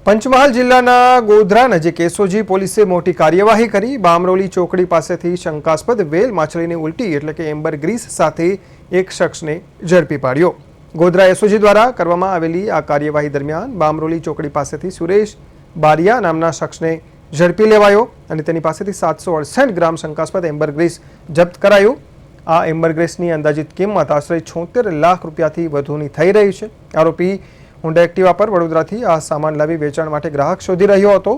પંચમહાલ જિલ્લાના ગોધરા નજીક એસઓજી પોલીસે મોટી કાર્યવાહી કરી બામરોલી ચોકડી પાસેથી શંકાસ્પદ વેલ માછલીની ઉલટી એટલે કે એમ્બરગ્રીસ સાથે એક શખ્સને ઝડપી પાડ્યો। ગોધરા એસઓજી દ્વારા કરવામાં આવેલી આ કાર્યવાહી દરમિયાન બામરોલી ચોકડી પાસેથી સુરેશ બારિયા નામના શખ્સને ઝડપી લેવાયો અને તેની પાસેથી 768 ગ્રામ શંકાસ્પદ એમ્બરગ્રીસ જપ્ત કરાયું। આ એમ્બરગ્રીસની અંદાજિત કિંમત આશરે 76 લાખ રૂપિયાથી વધુની થઈ રહી છે। આરોપી હોન્ડા એક્ટિવા પર વડોદરાથી આ સામાન લાવી વેચાણ માટે ગ્રાહક શોધી રહ્યો હતો।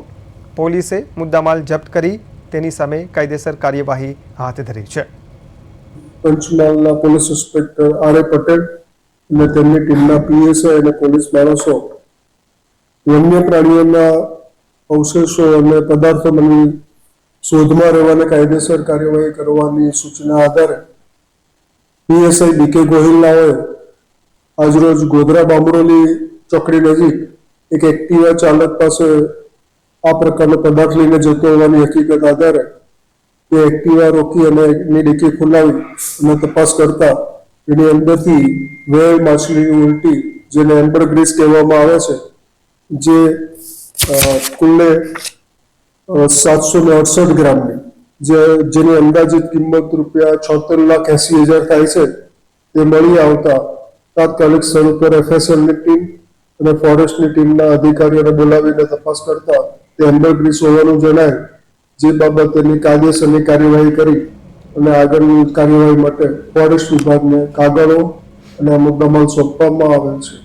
પોલીસે મુદ્દામાલ જપ્ત કરી તેની સામે કાયદેસર કાર્યવાહી હાથ ધરી છે। પંચમહાલના પોલીસ ઇન્સ્પેક્ટર આર.એ. પટેલ અને તેમની ટીમના પીએસઆઈ અને પોલીસ માણસો વન્ય પ્રાણીઓના અવશેષો અને પદાર્થોની શોધમાં રહેવાને કાયદેસર કાર્યવાહી કરવાની સૂચના આધારે પીએસઆઈ બી.કે. ગોહિલ નાઓએ આજરોજ ગોધરા બામરોલી ચોકડી નજીક એક એક્ટિવા ચાલક પાસે આ પ્રકારનો પદાર્થ લઈને જતો હોવાની હકીકત આધારે એ એક્ટિવા રોકી અને એની ડિક્કી ખોલાવી અને તપાસ કરતા એની અંદરથી વેલ માછલીની ઉલટી જેને એમ્બરગ્રીસ કહેવામાં આવે છે જે કુલ્લે 768 ગ્રામની જેની અંદાજિત કિંમત ₹76,80,000 થાય છે તે મળી આવતા તાત્કાલિક સ્થળ પર એફએસએલની ટીમ અને ફોરેસ્ટની ટીમના અધિકારીઓને બોલાવીને તપાસ કરતા તે એમ્બરગ્રીસ હોવાનું જણાય, જે બાબતેની કાયદેસરની કાર્યવાહી કરી અને આગળની કાર્યવાહી માટે ફોરેસ્ટ વિભાગને કાગળો અને મુદ્દામાલ સોંપવામાં આવેલ છે।